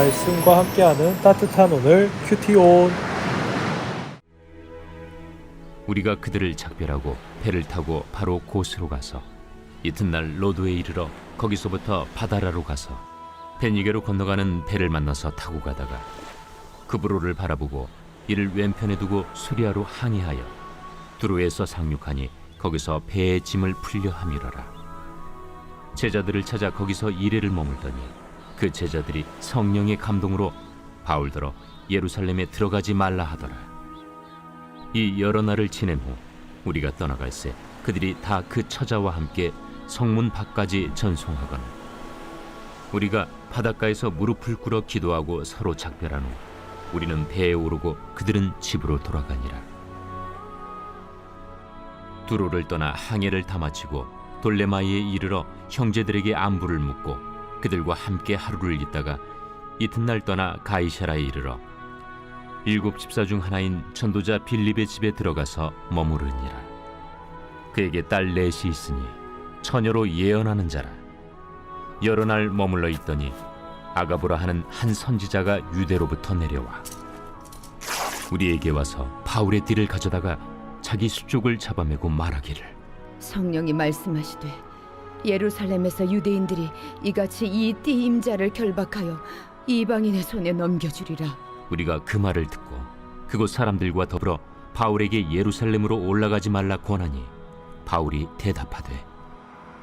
말씀과 함께하는 따뜻한 오늘 큐티온. 우리가 그들을 작별하고 배를 타고 바로 곳으로 가서 이튿날 로도에 이르러 거기서부터 바다라로 가서 베니게로 건너가는 배를 만나서 타고 가다가 그브로를 바라보고 이를 왼편에 두고 수리아로 항해하여 두로에서 상륙하니 거기서 배의 짐을 풀려 함이러라. 제자들을 찾아 거기서 이레를 머물더니 그 제자들이 성령의 감동으로 바울더러 예루살렘에 들어가지 말라 하더라. 이 여러 날을 지낸 후 우리가 떠나갈새 그들이 다 그 처자와 함께 성문 밖까지 전송하거늘 우리가 바닷가에서 무릎을 꿇어 기도하고 서로 작별한 후 우리는 배에 오르고 그들은 집으로 돌아가니라. 두로를 떠나 항해를 다 마치고 돌레마이에 이르러 형제들에게 안부를 묻고 그들과 함께 하루를 있다가 이튿날 떠나 가이사라에 이르러 7 집사 중 하나인 전도자 빌립의 집에 들어가서 머무르니라. 그에게 딸 넷이 있으니 처녀로 예언하는 자라. 여러 날 머물러 있더니 아가보라 하는 한 선지자가 유대로부터 내려와 우리에게 와서 바울의 띠를 가져다가 자기 수족을 잡아매고 말하기를 성령이 말씀하시되 예루살렘에서 유대인들이 이같이 이 띠 임자를 결박하여 이방인의 손에 넘겨주리라. 우리가 그 말을 듣고 그곳 사람들과 더불어 바울에게 예루살렘으로 올라가지 말라 권하니 바울이 대답하되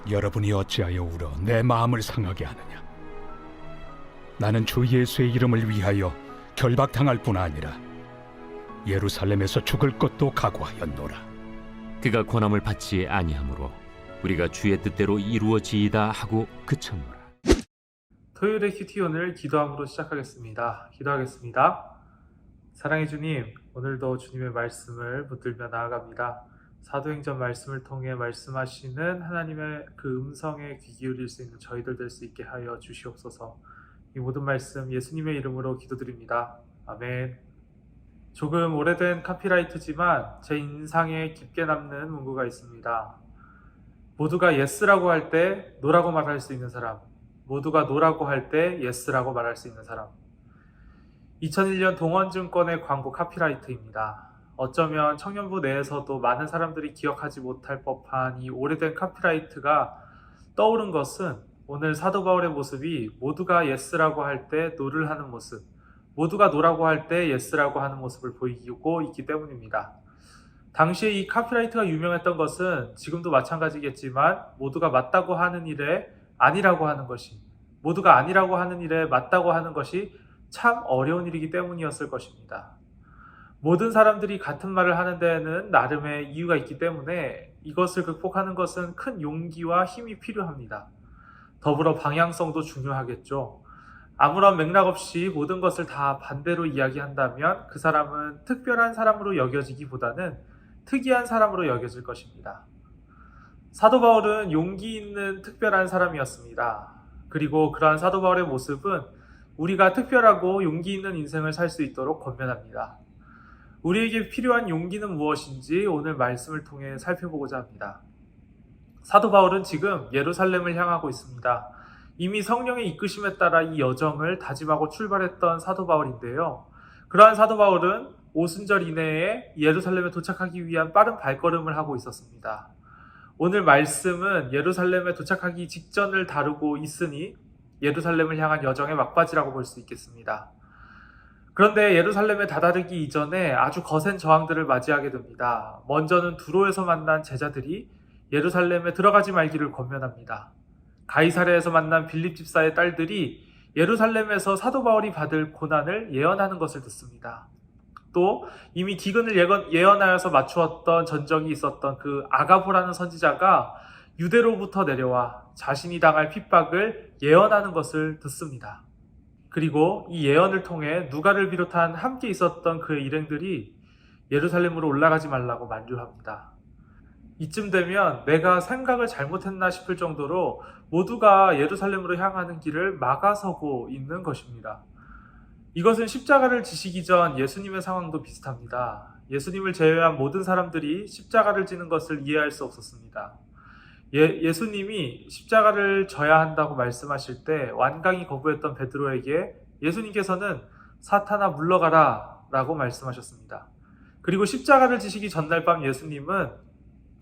여러분이 어찌하여 울어 내 마음을 상하게 하느냐. 나는 주 예수의 이름을 위하여 결박당할 뿐 아니라 예루살렘에서 죽을 것도 각오하였노라. 그가 권함을 받지 아니하므로 우리가 주의 뜻대로 이루어지이다 하고 그쳤노라. 토요일의 큐티온을 기도함으로 시작하겠습니다. 기도하겠습니다. 사랑의 주님, 오늘도 주님의 말씀을 붙들며 나아갑니다. 사도행전 말씀을 통해 말씀하시는 하나님의 그 음성에 귀 기울일 수 있는 저희들 될 수 있게 하여 주시옵소서. 이 모든 말씀 예수님의 이름으로 기도드립니다. 아멘. 조금 오래된 카피라이트지만 제 인상에 깊게 남는 문구가 있습니다. 모두가 예스라고 할 때 노라고 말할 수 있는 사람, 모두가 노라고 할 때 예스라고 말할 수 있는 사람. 2001년 동원증권의 광고 카피라이트입니다. 어쩌면 청년부 내에서도 많은 사람들이 기억하지 못할 법한 이 오래된 카피라이트가 떠오른 것은 오늘 사도 바울의 모습이 모두가 예스라고 할 때 노를 하는 모습, 모두가 노라고 할 때 예스라고 하는 모습을 보이고 있기 때문입니다. 당시에 이 카피라이트가 유명했던 것은 지금도 마찬가지겠지만 모두가 맞다고 하는 일에 아니라고 하는 것이, 모두가 아니라고 하는 일에 맞다고 하는 것이 참 어려운 일이기 때문이었을 것입니다. 모든 사람들이 같은 말을 하는 데에는 나름의 이유가 있기 때문에 이것을 극복하는 것은 큰 용기와 힘이 필요합니다. 더불어 방향성도 중요하겠죠. 아무런 맥락 없이 모든 것을 다 반대로 이야기한다면 그 사람은 특별한 사람으로 여겨지기보다는 특이한 사람으로 여겨질 것입니다. 사도 바울은 용기 있는 특별한 사람이었습니다. 그리고 그러한 사도 바울의 모습은 우리가 특별하고 용기 있는 인생을 살 수 있도록 권면합니다. 우리에게 필요한 용기는 무엇인지 오늘 말씀을 통해 살펴보고자 합니다. 사도 바울은 지금 예루살렘을 향하고 있습니다. 이미 성령의 이끄심에 따라 이 여정을 다짐하고 출발했던 사도 바울인데요. 그러한 사도 바울은 오순절 이내에 예루살렘에 도착하기 위한 빠른 발걸음을 하고 있었습니다. 오늘 말씀은 예루살렘에 도착하기 직전을 다루고 있으니 예루살렘을 향한 여정의 막바지라고 볼 수 있겠습니다. 그런데 예루살렘에 다다르기 이전에 아주 거센 저항들을 맞이하게 됩니다. 먼저는 두로에서 만난 제자들이 예루살렘에 들어가지 말기를 권면합니다. 가이사랴에서 만난 빌립 집사의 딸들이 예루살렘에서 사도 바울이 받을 고난을 예언하는 것을 듣습니다. 또 이미 기근을 예언하여서 맞추었던 전적이 있었던 그 아가보라는 선지자가 유대로부터 내려와 자신이 당할 핍박을 예언하는 것을 듣습니다. 그리고 이 예언을 통해 누가를 비롯한 함께 있었던 그의 일행들이 예루살렘으로 올라가지 말라고 만류합니다. 이쯤 되면 내가 생각을 잘못했나 싶을 정도로 모두가 예루살렘으로 향하는 길을 막아서고 있는 것입니다. 이것은 십자가를 지시기 전 예수님의 상황도 비슷합니다. 예수님을 제외한 모든 사람들이 십자가를 지는 것을 이해할 수 없었습니다. 예수님이 십자가를 져야 한다고 말씀하실 때 완강히 거부했던 베드로에게 예수님께서는 사탄아 물러가라 라고 말씀하셨습니다. 그리고 십자가를 지시기 전날 밤 예수님은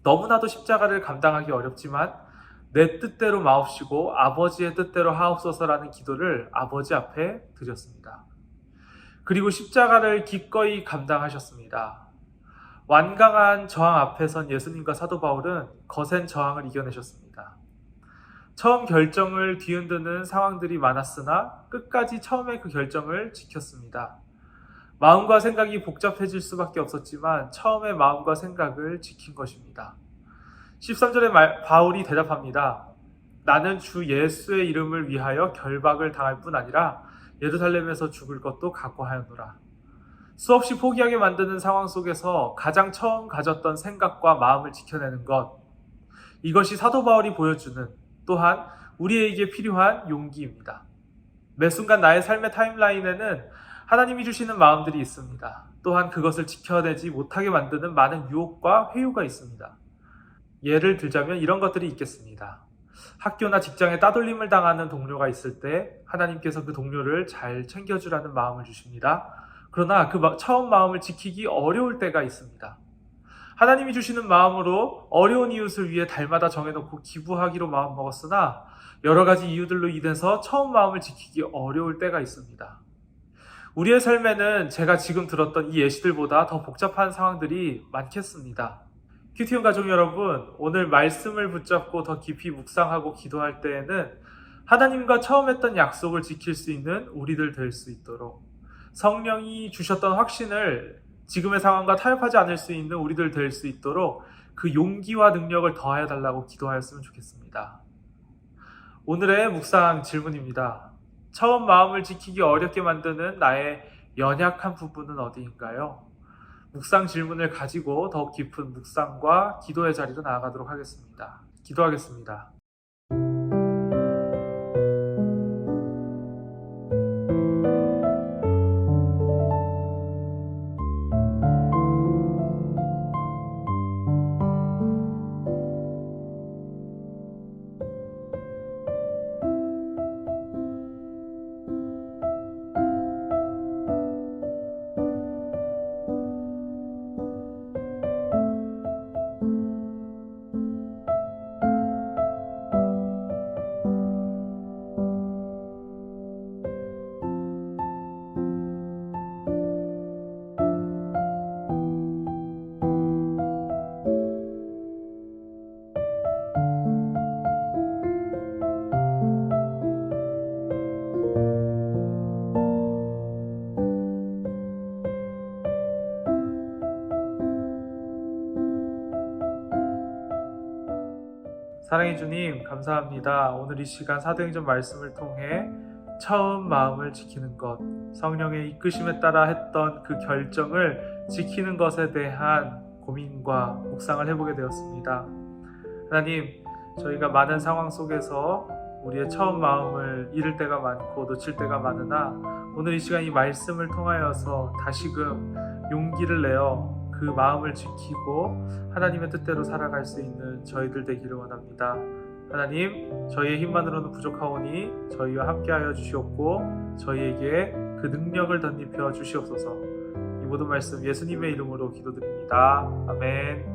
너무나도 십자가를 감당하기 어렵지만 내 뜻대로 마옵시고 아버지의 뜻대로 하옵소서라는 기도를 아버지 앞에 드렸습니다. 그리고 십자가를 기꺼이 감당하셨습니다. 완강한 저항 앞에 선 예수님과 사도 바울은 거센 저항을 이겨내셨습니다. 처음 결정을 뒤흔드는 상황들이 많았으나 끝까지 처음에 그 결정을 지켰습니다. 마음과 생각이 복잡해질 수밖에 없었지만 처음에 마음과 생각을 지킨 것입니다. 13절에 바울이 대답합니다. 나는 주 예수의 이름을 위하여 결박을 당할 뿐 아니라 예루살렘에서 죽을 것도 각오하였노라. 수없이 포기하게 만드는 상황 속에서 가장 처음 가졌던 생각과 마음을 지켜내는 것, 이것이 사도 바울이 보여주는 또한 우리에게 필요한 용기입니다. 매 순간 나의 삶의 타임라인에는 하나님이 주시는 마음들이 있습니다. 또한 그것을 지켜내지 못하게 만드는 많은 유혹과 회유가 있습니다. 예를 들자면 이런 것들이 있겠습니다. 학교나 직장에 따돌림을 당하는 동료가 있을 때 하나님께서 그 동료를 잘 챙겨주라는 마음을 주십니다. 그러나 그 처음 마음을 지키기 어려울 때가 있습니다. 하나님이 주시는 마음으로 어려운 이웃을 위해 달마다 정해놓고 기부하기로 마음먹었으나 여러 가지 이유들로 인해서 처음 마음을 지키기 어려울 때가 있습니다. 우리의 삶에는 제가 지금 들었던 이 예시들보다 더 복잡한 상황들이 많겠습니다. 큐티온 가족 여러분, 오늘 말씀을 붙잡고 더 깊이 묵상하고 기도할 때에는 하나님과 처음 했던 약속을 지킬 수 있는 우리들 될 수 있도록, 성령이 주셨던 확신을 지금의 상황과 타협하지 않을 수 있는 우리들 될 수 있도록 그 용기와 능력을 더하여 달라고 기도하였으면 좋겠습니다. 오늘의 묵상 질문입니다. 처음 마음을 지키기 어렵게 만드는 나의 연약한 부분은 어디인가요? 묵상 질문을 가지고 더욱 깊은 묵상과 기도의 자리로 나아가도록 하겠습니다. 기도하겠습니다. 사랑해 주님, 감사합니다. 오늘 이 시간 사도행전 말씀을 통해 처음 마음을 지키는 것, 성령의 이끄심에 따라 했던 그 결정을 지키는 것에 대한 고민과 묵상을 해보게 되었습니다. 하나님, 저희가 많은 상황 속에서 우리의 처음 마음을 잃을 때가 많고 놓칠 때가 많으나 오늘 이 시간 이 말씀을 통하여서 다시금 용기를 내어 그 마음을 지키고 하나님의 뜻대로 살아갈 수 있는 저희들 되기를 원합니다. 하나님, 저희의 힘만으로는 부족하오니 저희와 함께하여 주시옵고 저희에게 그 능력을 덧입혀 주시옵소서. 이 모든 말씀 예수님의 이름으로 기도드립니다. 아멘.